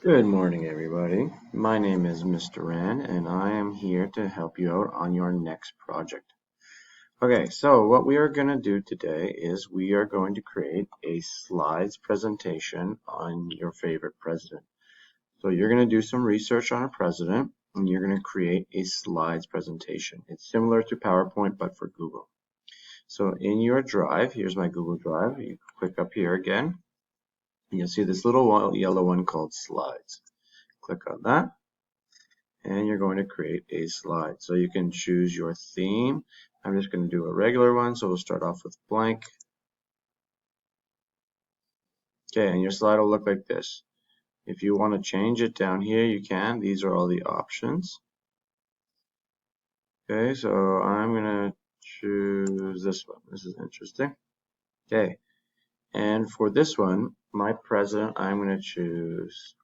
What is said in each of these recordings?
Good morning, everybody. My name is Mr. Rand, and I am here to help you out on your next project. Okay, so what we are going to do today is we are going to create a slides presentation on your favorite president. So you're going to do some research on a president, and you're going to create a slides presentation. It's similar to PowerPoint, but for Google. So in your drive, here's my Google Drive. You click up here again, and you'll see this little yellow one called Slides. Click on that, and you're going to create a slide. So you can choose your theme. I'm just going to do a regular one, so we'll start off with blank. Okay, and your slide will look like this. If you want to change it down here, you can. These are all the options. Okay, so I'm going to choose this one. This is interesting. Okay, and for this one, my president, I'm going to choose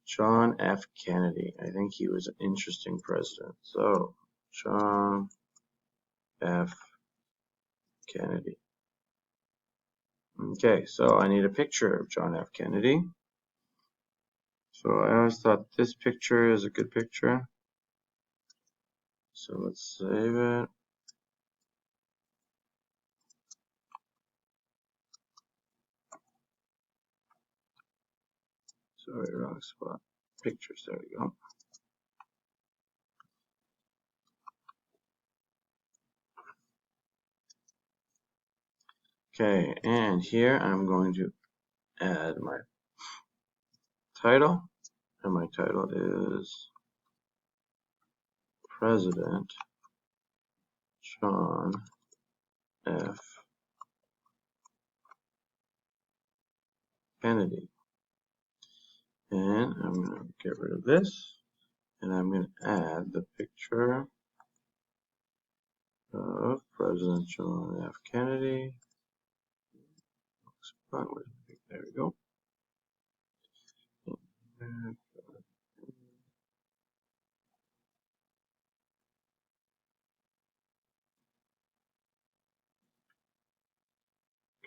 John F. Kennedy. I think he was an interesting president. So, John F. Kennedy. Okay, so I need a picture of John F. Kennedy. So I always thought this picture is a good picture. So let's save it. Sorry, wrong spot. Pictures, there we go. Okay, and here I'm going to add my title. And my title is President John F. Kennedy. And I'm going to get rid of this. And I'm going to add the picture of President John F. Kennedy. There we go.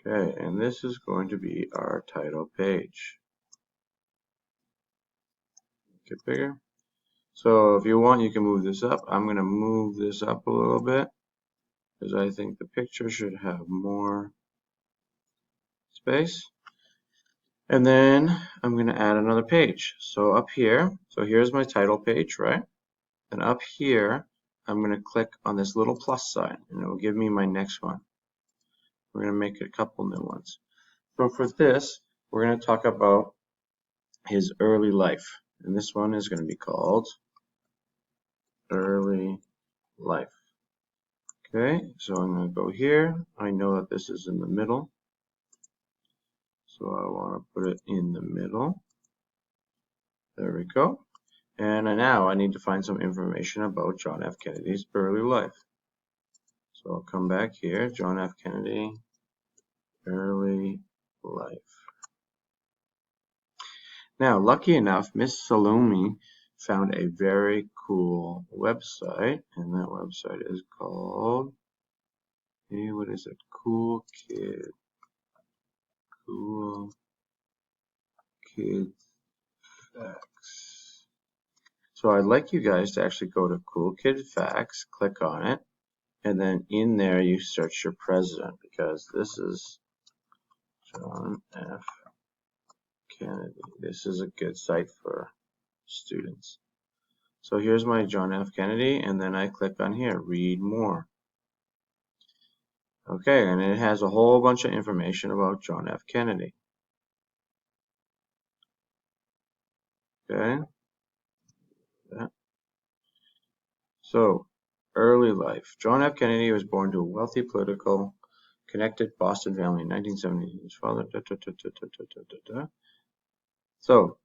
Okay, and this is going to be our title page. Get bigger. So if you want, you can move this up. I'm going to move this up a little bit because I think the picture should have more space. And then I'm going to add another page. So up here, so here's my title page, right? And up here, I'm going to click on this little plus sign, and it will give me my next one. We're going to make a couple new ones. So for this, we're going to talk about his early life. And this one is going to be called Early Life. Okay, so I'm going to go here. I know that this is in the middle. So I want to put it in the middle. There we go. And now I need to find some information about John F. Kennedy's early life. So I'll come back here, John F. Kennedy, early life. Now, lucky enough, Miss Salome found a very cool website, and that website is called, hey, what is it? Cool Kids Facts. So I'd like you guys to actually go to Cool Kid Facts, click on it, and then in there you search your president, because this is John F. Kennedy. This is a good site for students. So here's my John F. Kennedy, and then I click on here, read more. Okay, and it has a whole bunch of information about John F. Kennedy. Okay. So, early life. John F. Kennedy was born to a wealthy, political, connected Boston family in 1970. His father. So,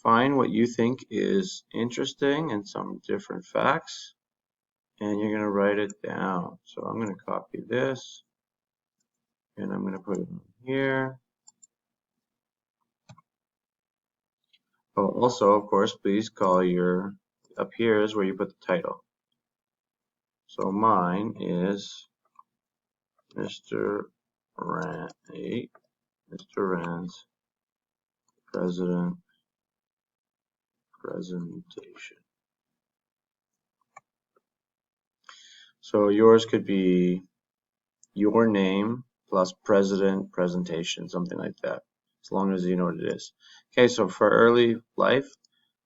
find what you think is interesting and some different facts, and you're going to write it down. So, I'm going to copy this, and I'm going to put it in here. Oh, also, of course, please call your, up here is where you put the title. So mine is Mr. Rand's president presentation. So yours could be your name plus president presentation, something like that, as long as you know what it is. Okay, so for early life,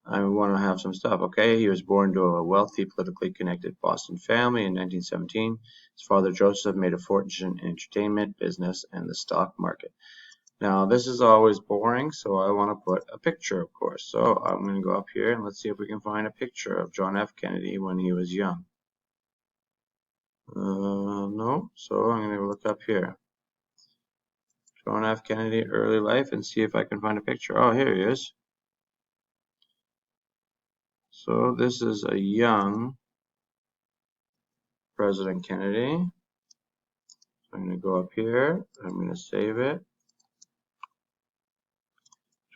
I want to have some stuff. Okay, he was born to a wealthy, politically connected Boston family in 1917. His father, Joseph, made a fortune in entertainment, business, and the stock market. Now, this is always boring, so I want to put a picture, of course. So I'm going to go up here and let's see if we can find a picture of John F. Kennedy when he was young. No, so I'm going to look up here. John F. Kennedy, early life, and see if I can find a picture. Oh, here he is. So this is a young President Kennedy. I'm going to go up here. I'm going to save it.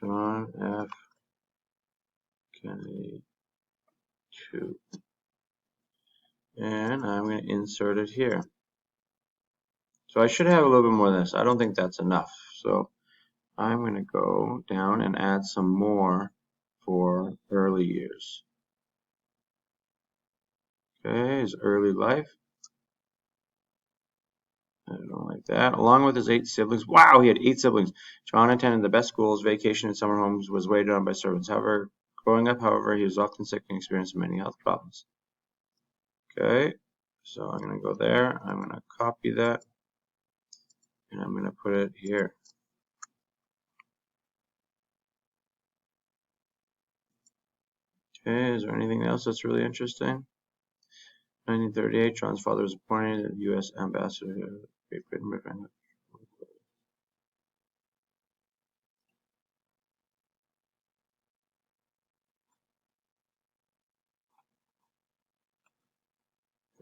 John F. Kennedy 2. And I'm going to insert it here. So I should have a little bit more than this. I don't think that's enough. So I'm going to go down and add some more for early years. Okay, his early life. I don't like that. Along with his 8 siblings. Wow, he had 8 siblings. John attended the best schools, vacation in summer homes, was waited on by servants. However, growing up, he was often sick and experienced many health problems. Okay, so I'm going to go there. I'm going to copy that. And I'm going to put it here. Okay, is there anything else that's really interesting? 1938, John's father was appointed U.S. ambassador to Great Britain.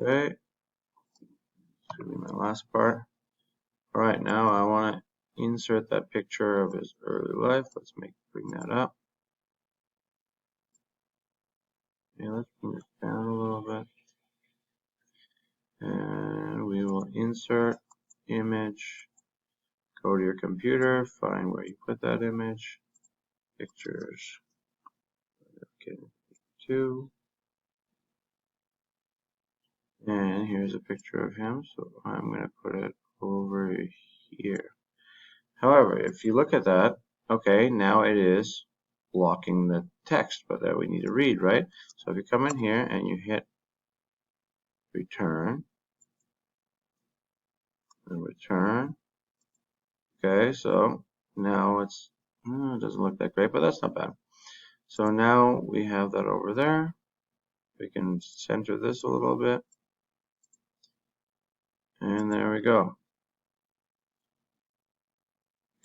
Okay, this will be my last part. All right, now I want to insert that picture of his early life. Let's bring that up. Okay, let's bring this down a little bit. And we will insert image. Go to your computer, find where you put that image. Pictures. Okay, 2. And here's a picture of him, so I'm going to put it over here. However, if you look at that, okay, now it is blocking the text, but that we need to read, right? So if you come in here and you hit return, and return, okay, so now it doesn't look that great, but that's not bad. So now we have that over there. We can center this a little bit. And there we go.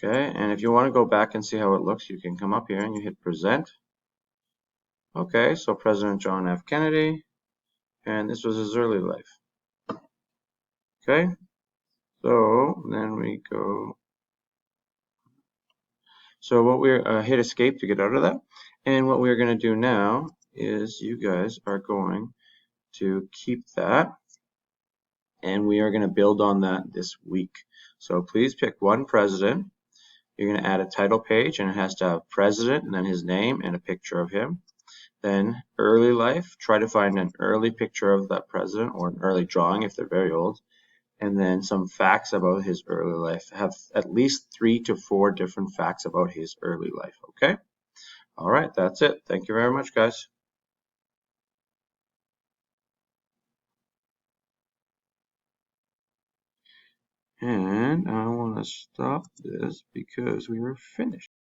Okay, and if you want to go back and see how it looks, you can come up here and you hit present. Okay, so President John F. Kennedy, and this was his early life. Okay, so then we go. So what we're hit escape to get out of that, and what we're going to do now is you guys are going to keep that, and we are going to build on that this week. So please pick one president. You're going to add a title page, and it has to have president and then his name and a picture of him. Then early life, try to find an early picture of that president or an early drawing if they're very old. And then some facts about his early life. Have at least 3 to 4 different facts about his early life, okay? All right, that's it. Thank you very much, guys. And I want to stop this because we are finished.